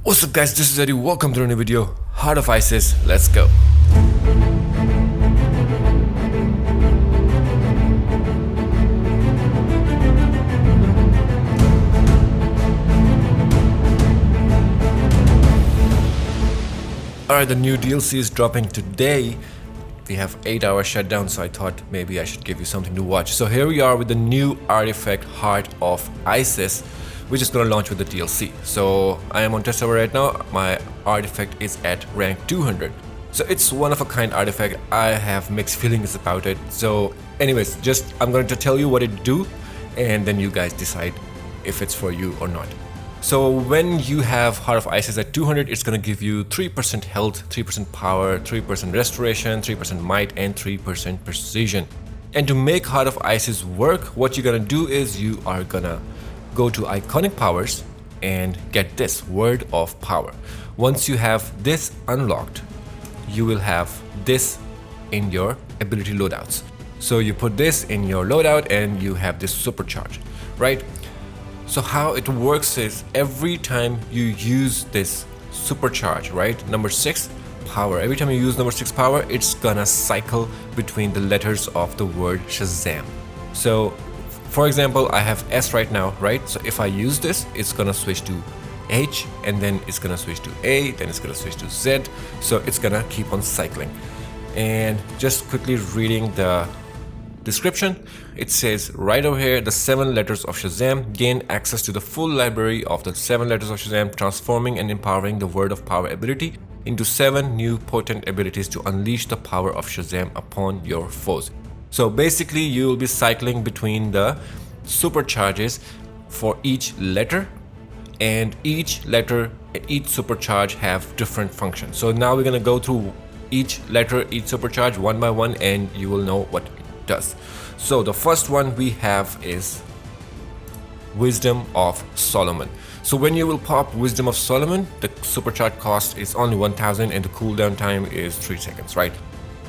What's up guys, this is iEddy, welcome to a new video. Heart of ISIS, let's go. Alright, the new DLC is dropping today. We have 8-hour shutdown, so I thought maybe I should give you something to watch. So here we are with the new artifact Heart of ISIS, which is going to launch with the DLC. So I am on test server right now. My artifact is at rank 200. So it's one of a kind artifact. I have mixed feelings about it. So anyways, I'm going to tell you what it do, and then you guys decide if it's for you or not. So when you have Heart of Isis at 200, it's going to give you 3% health, 3% power, 3% restoration, 3% might, and 3% precision. And to make Heart of Isis work, what you're going to do is you are going to go to iconic powers and get this word of power. Once you have this unlocked, you will have this in your ability loadouts. So you put this in your loadout and you have this supercharge, right? So how it works is every time you use this supercharge, right? Number 6 power. Every time you use number 6 power, it's gonna cycle between the letters of the word Shazam. So for example, I have S right now, right? So if I use this, it's gonna switch to H, and then it's gonna switch to A, then it's gonna switch to Z. So it's gonna keep on cycling. And just quickly reading the description, it says right over here, the 7 letters of Shazam gain access to the full library of the 7 letters of Shazam, transforming and empowering the word of power ability into 7 new potent abilities to unleash the power of Shazam upon your foes. So basically you will be cycling between the supercharges for each letter, and each letter, each supercharge have different functions. So now we're gonna go through each letter, each supercharge one by one, and you will know what it does. So the first one we have is Wisdom of Solomon. So when you will pop Wisdom of Solomon, the supercharge cost is only 1000 and the cooldown time is 3 seconds, right?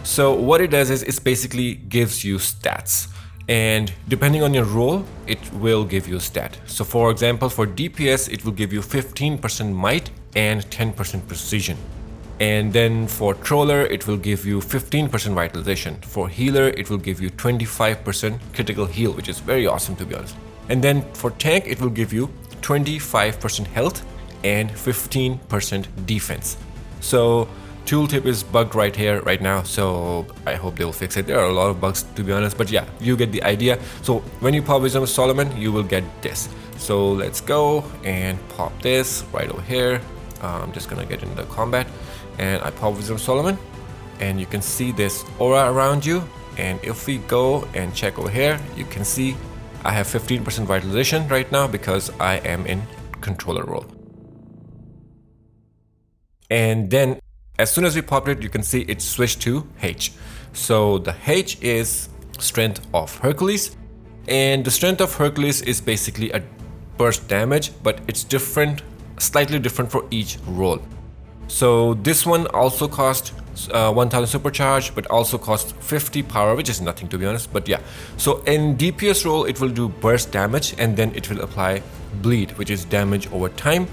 So what it does is it basically gives you stats, and depending on your role, it will give you a stat. So for example, for DPS, it will give you 15% might and 10% precision. And then for Troller, it will give you 15% vitalization. For Healer, it will give you 25% critical heal, which is very awesome to be honest. And then for Tank, it will give you 25% health and 15% defense. So tooltip is bugged right here, right now, so I hope they'll fix it. There are a lot of bugs to be honest, but yeah, you get the idea. So when you pop Wisdom of Solomon, you will get this. So let's go and pop this right over here. I'm just gonna get into combat, and I pop Wisdom of Solomon, and you can see this aura around you. And if we go and check over here, you can see I have 15% vitalization right now because I am in controller role. And then as soon as we popped it, you can see it switched to H. So the H is Strength of Hercules, and the Strength of Hercules is basically a burst damage, but it's different, slightly different for each role. So this one also cost 1000 supercharge, but also cost 50 power, which is nothing to be honest, but yeah. So in DPS role, it will do burst damage, and then it will apply bleed, which is damage over time.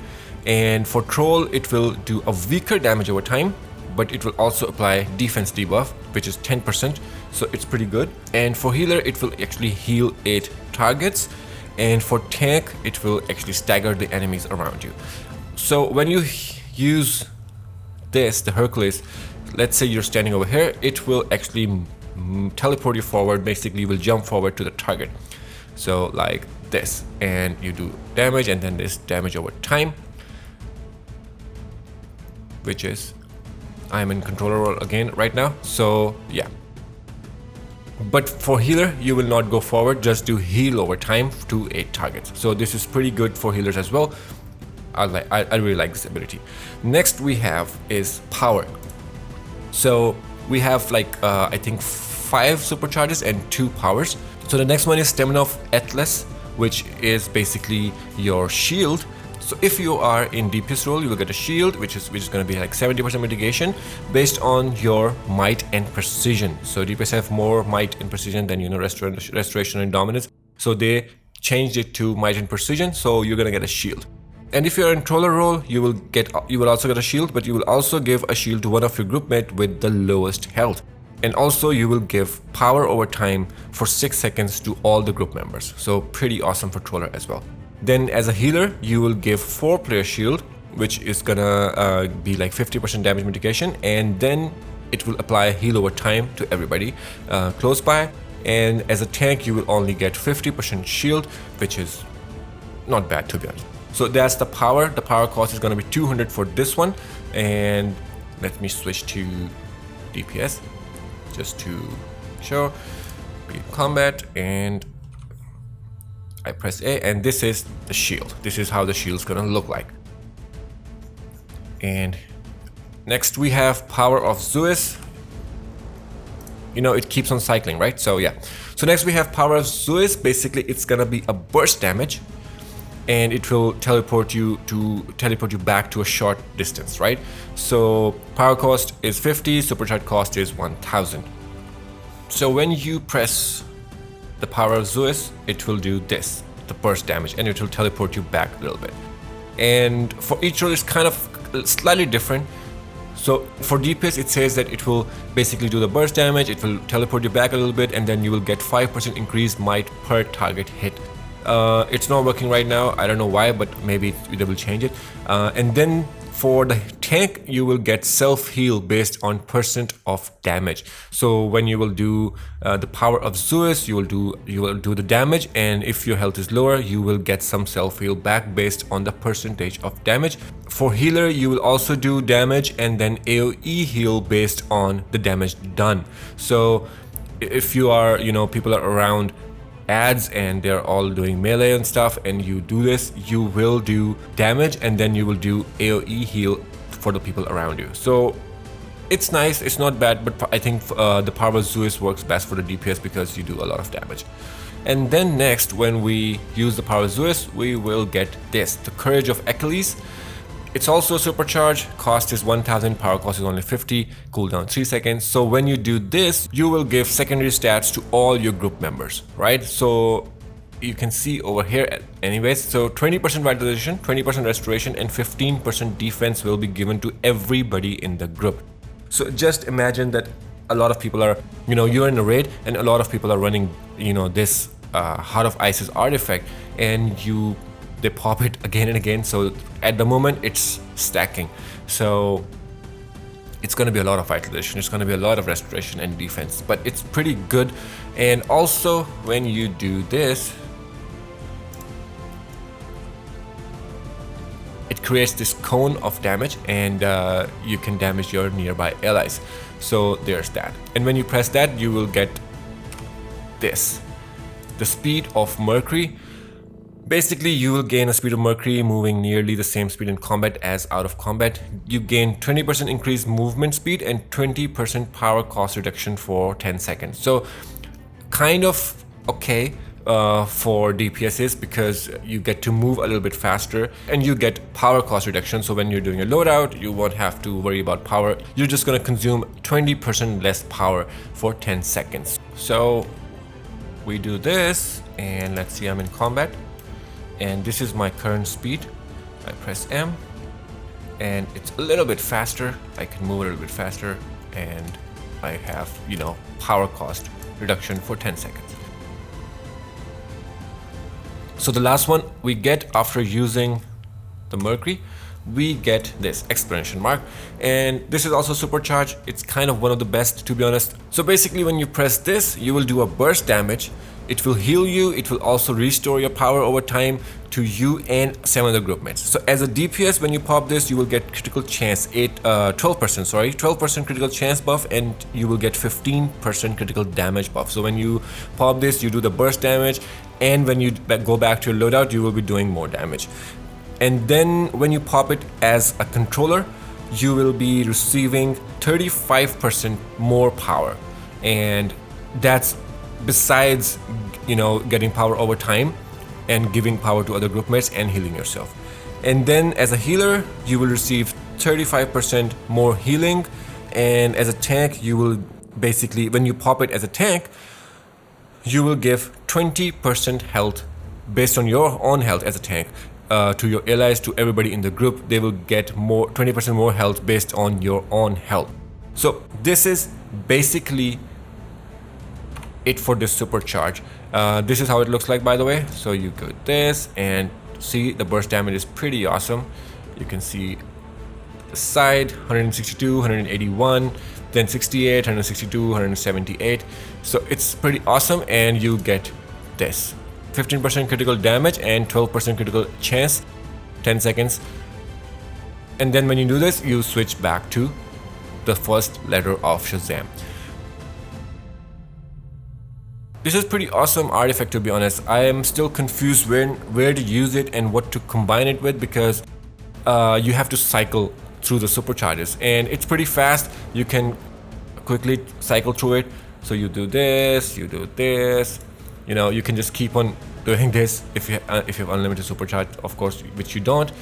And for Troll, it will do a weaker damage over time, but it will also apply defense debuff, which is 10%, so it's pretty good. And for Healer, it will actually heal 8 targets, and for Tank, it will actually stagger the enemies around you. So when you use this, the Hercules, let's say you're standing over here, it will actually teleport you forward, basically will jump forward to the target. So like this, and you do damage, and then this damage over time, which is, I'm in controller role again right now, so yeah. But for Healer, you will not go forward, just do heal over time to 8 targets. So this is pretty good for healers as well. I really like this ability. Next we have is Power. So we have like I think 5 supercharges and 2 powers. So the next one is Stamina of Atlas, which is basically your shield. So if you are in DPS role, you will get a shield, which is going to be like 70% mitigation based on your might and precision. So DPS have more might and precision than, you know, restoration and dominance. So they changed it to might and precision, so you're going to get a shield. And if you're in troller role, you will also get a shield, but you will also give a shield to one of your groupmate with the lowest health. And also you will give power over time for 6 seconds to all the group members. So pretty awesome for troller as well. Then as a healer, you will give 4-player shield, which is gonna be like 50% damage mitigation, and then it will apply heal over time to everybody close by. And as a tank, you will only get 50% shield, which is not bad to be honest. So that's the power. The power cost is gonna be 200 for this one. And let me switch to DPS just to show. Be in combat, and I press A, and this is the shield. This is how the shield's gonna look like. And next we have power of Zeus. You know, it keeps on cycling, right? So yeah. So next we have power of Zeus. Basically, it's gonna be a burst damage, and it will teleport you back to a short distance, right? So power cost is 50, supercharge cost is 1000. So when you press the power of Zeus, it will do this, the burst damage, and it will teleport you back a little bit. And for each role, it's kind of slightly different. So for DPS, it says that it will basically do the burst damage, it will teleport you back a little bit, and then you will get 5% increased might per target hit. It's not working right now, I don't know why, but maybe they will change it. And then for the tank, you will get self-heal based on % of damage. So when you will do the power of Zeus, you will do the damage, and if your health is lower, you will get some self-heal back based on the % of damage. For healer, you will also do damage and then AoE heal based on the damage done. So if you are, people are around ads and they're all doing melee and stuff, and you do this, you will do damage and then you will do AoE heal for the people around you. So it's nice, it's not bad, but I think the power of Zeus works best for the DPS because you do a lot of damage. And then next, when we use the power of Zeus, we will get this, the Courage of Achilles. It's also supercharged, cost is 1000, power cost is only 50, cooldown 3 seconds. So when you do this, you will give secondary stats to all your group members, right? So you can see over here anyways, so 20% vitalization, 20% restoration, and 15% defense will be given to everybody in the group. So just imagine that a lot of people are, you're in a raid and a lot of people are running, this Heart of Ice's artifact, and they pop it again and again. So at the moment it's stacking, so it's going to be a lot of vitalization, it's going to be a lot of restoration and defense, but it's pretty good. And also when you do this, it creates this cone of damage, and you can damage your nearby allies. So there's that. And when you press that, you will get this, the speed of Mercury. Basically, you will gain a speed of Mercury moving nearly the same speed in combat as out of combat. You gain 20% increased movement speed and 20% power cost reduction for 10 seconds. So kind of okay for DPSs, because you get to move a little bit faster and you get power cost reduction. So when you're doing a loadout, you won't have to worry about power. You're just going to consume 20% less power for 10 seconds. So we do this, and let's see, I'm in combat. And this is my current speed. I press M and it's a little bit faster. I can move a little bit faster, and I have, power cost reduction for 10 seconds. So the last one we get after using the Mercury, we get this exclamation mark, and this is also supercharged. It's kind of one of the best, to be honest. So basically when you press this, you will do a burst damage. It will heal you, it will also restore your power over time to you and 7 other group mates. So as a DPS, when you pop this, you will get critical chance, 12% critical chance buff, and you will get 15% critical damage buff. So when you pop this, you do the burst damage, and when you go back to your loadout, you will be doing more damage. And then when you pop it as a controller, you will be receiving 35% more power, and that's besides getting power over time and giving power to other group mates and healing yourself. And then as a healer, you will receive 35% more healing, and as a tank, you will basically, when you pop it as a tank, you will give 20% health based on your own health as a tank, to your allies, to everybody in the group. They will get more 20% more health based on your own health. So this is basically it for this supercharge. This is how it looks like, by the way. So you go this and see the burst damage is pretty awesome. You can see the side 162, 181, then 68, 162, 178. So it's pretty awesome, and you get this 15% critical damage and 12% critical chance, 10 seconds. And then when you do this, you switch back to the first letter of Shazam. This is pretty awesome artifact, to be honest. I am still confused where to use it and what to combine it with, because you have to cycle through the supercharges, and it's pretty fast. You can quickly cycle through it. So you do this, you do this. You know, you can just keep on doing this if you have unlimited supercharge, of course, which you don't.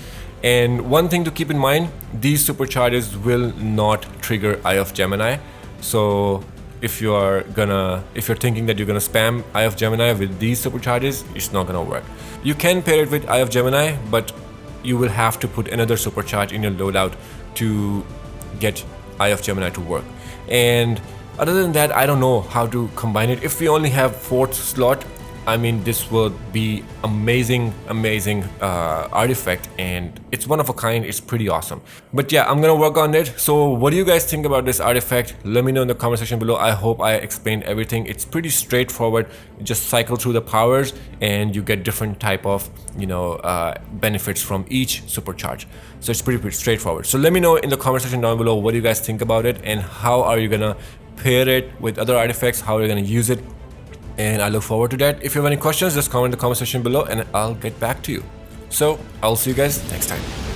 And one thing to keep in mind, these supercharges will not trigger Eye of Gemini. So if you're thinking that you're gonna spam Eye of Gemini with these supercharges, it's not gonna work. You can pair it with Eye of Gemini, but you will have to put another supercharge in your loadout to get Eye of Gemini to work. And other than that, I don't know how to combine it. If we only have 4th slot, I mean, this will be amazing artifact, and it's one of a kind. It's pretty awesome. But yeah, I'm gonna work on it. So what do you guys think about this artifact? Let me know in the comment section below. I hope I explained everything. It's pretty straightforward. You just cycle through the powers and you get different type of, you know, benefits from each supercharge. So it's pretty straightforward. So let me know in the comment section down below what do you guys think about it, and how are you gonna pair it with other artifacts, how are you gonna use it. And I look forward to that. If you have any questions, just comment in the comment section below and I'll get back to you. So I'll see you guys next time.